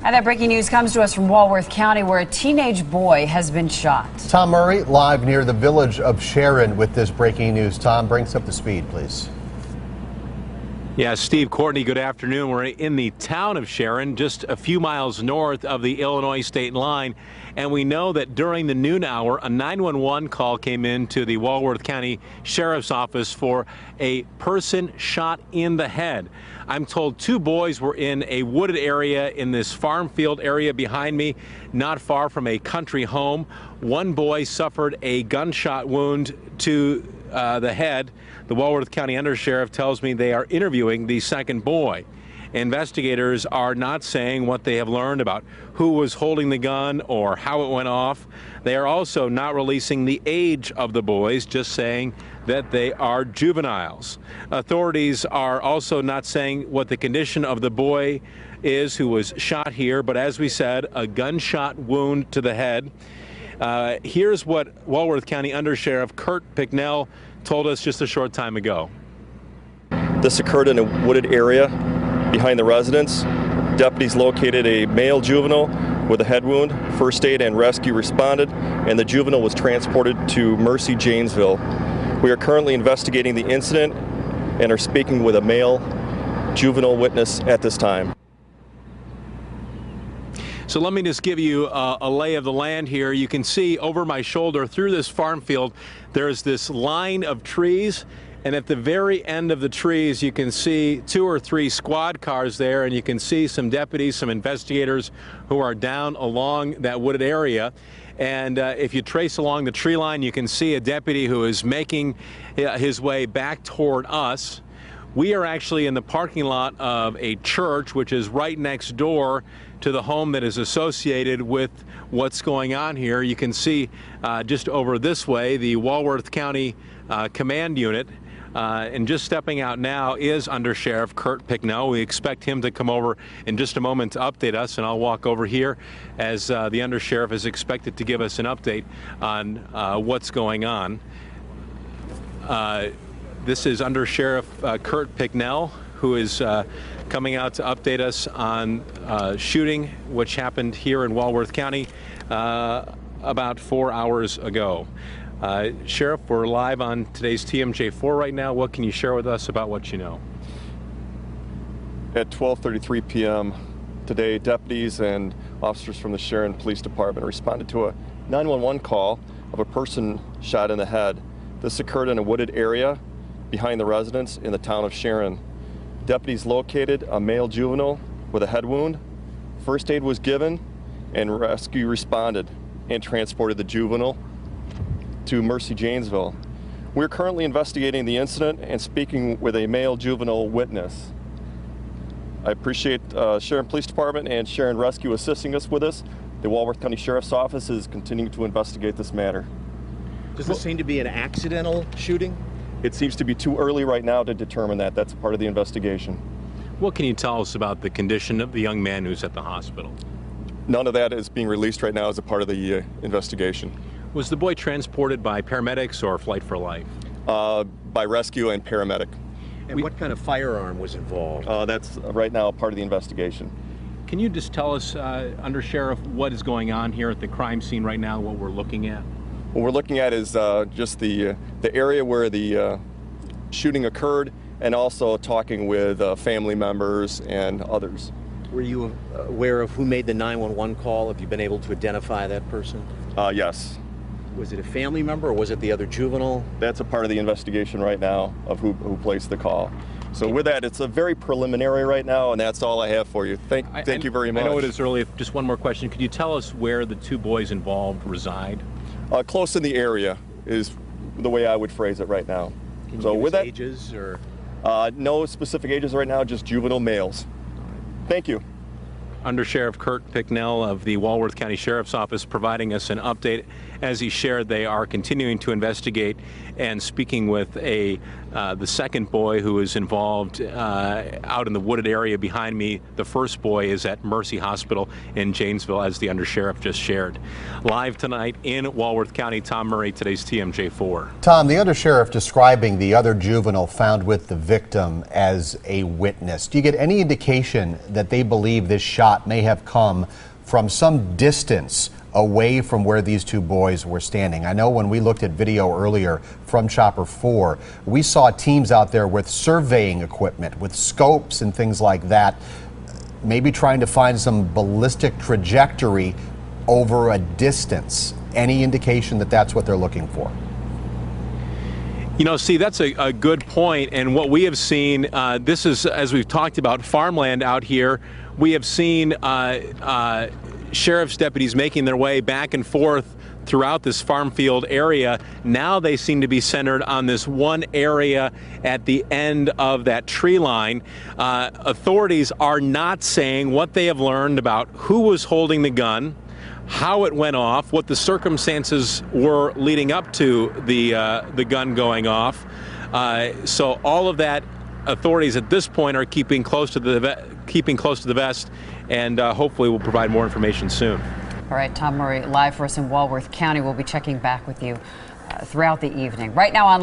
And that breaking news comes to us from Walworth County, where a teenage boy has been shot. Tom Murray, live near the Village of Sharon with this breaking news. Tom, bring us up to speed, please. Yeah, Steve, Courtney, good afternoon. We're in the town of Sharon, just a few miles north of the Illinois state line. And we know that during the noon hour, a 911 call came in to the Walworth County Sheriff's Office for a person shot in the head. I'm told two boys were in a wooded area in this farm field area behind me, not far from a country home. One boy suffered a gunshot wound to the head. The Walworth County Undersheriff tells me they are interviewing the second boy. Investigators are not saying what they have learned about who was holding the gun or how it went off. They are also not releasing the age of the boys, just saying that they are juveniles. Authorities are also not saying what the condition of the boy is who was shot here, but as we said, a gunshot wound to the head. Here's what Walworth County Undersheriff Kurt Picknell told us just a short time ago. This occurred in a wooded area behind the residence. Deputies located a male juvenile with a head wound. First aid and rescue responded, and the juvenile was transported to Mercy Janesville. We are currently investigating the incident and are speaking with a male juvenile witness at this time. So let me just give you a lay of the land here. You can see over my shoulder through this farm field, there's this line of trees. And at the very end of the trees, you can see 2 or 3 squad cars there, and you can see some deputies, some investigators who are down along that wooded area. And if you trace along the tree line, you can see a deputy who is making his way back toward us. We are actually in the parking lot of a church, which is right next door to the home that is associated with what's going on here. You can see just over this way the Walworth County Command Unit. And just stepping out now is Undersheriff Kurt Picknell. We expect him to come over in just a moment to update us, and I'll walk over here as the Undersheriff is expected to give us an update on what's going on. This is Undersheriff Kurt Picknell, who is coming out to update us on shooting which happened here in Walworth County about 4 hours ago. Sheriff, we're live on today's TMJ4 right now. What can you share with us about what you know? At 12:33 p.m. today, deputies and officers from the Sharon Police Department responded to a 911 call of a person shot in the head. This occurred in a wooded area behind the residence in the town of Sharon. Deputies located a male juvenile with a head wound. First aid was given, and rescue responded and transported the juvenile to Mercy Janesville. We're currently investigating the incident and speaking with a male juvenile witness. I appreciate Sharon Police Department and Sharon Rescue assisting us with this. The Walworth County Sheriff's Office is continuing to investigate this matter. Does this seem to be an accidental shooting? It seems to be too early right now to determine that. That's part of the investigation. What can you tell us about the condition of the young man who's at the hospital? None of that is being released right now as a part of the investigation. Was the boy transported by paramedics or Flight for Life? By rescue and paramedic. And what kind of firearm was involved? That's right now a part of the investigation. Can you just tell us, Undersheriff, what is going on here at the crime scene right now, what we're looking at? What we're looking at is just the area where the shooting occurred, and also talking with family members and others. Were you aware of who made the 911 call? Have you been able to identify that person? Yes. Was it a family member or was it the other juvenile? That's a part of the investigation right now of who placed the call. So with that, it's a very preliminary right now, and that's all I have for you. Thank you very much. I know it is early. Just one more question. Could you tell us where the two boys involved reside? Close in the area is the way I would phrase it right now. Can you so give with us that, ages or? No specific ages right now, just juvenile males. Thank you. Undersheriff Kurt Picknell of the Walworth County Sheriff's Office providing us an update. As he shared, they are continuing to investigate and speaking with the second boy who is involved out in the wooded area behind me. The first boy is at Mercy Hospital in Janesville, as the Undersheriff just shared. Live tonight in Walworth County, Tom Murray, today's TMJ4. Tom, the Undersheriff describing the other juvenile found with the victim as a witness. Do you get any indication that they believe this shot shot may have come from some distance away from where these two boys were standing. I know when we looked at video earlier from Chopper 4, we saw teams out there with surveying equipment, with scopes and things like that, maybe trying to find some ballistic trajectory over a distance. Any indication that that's what they're looking for? You know, Steve, that's a good point. And what we have seen, this is, as we've talked about, farmland out here. We have seen sheriff's deputies making their way back and forth throughout this farm field area. Now they seem to be centered on this one area at the end of that tree line. Authorities are not saying what they have learned about who was holding the gun, how it went off, what the circumstances were leading up to the gun going off. So all of that, authorities at this point are keeping close to the vest, and hopefully we'll provide more information soon. All right, Tom Murray, live for us in Walworth County. We'll be checking back with you throughout the evening. Right now online.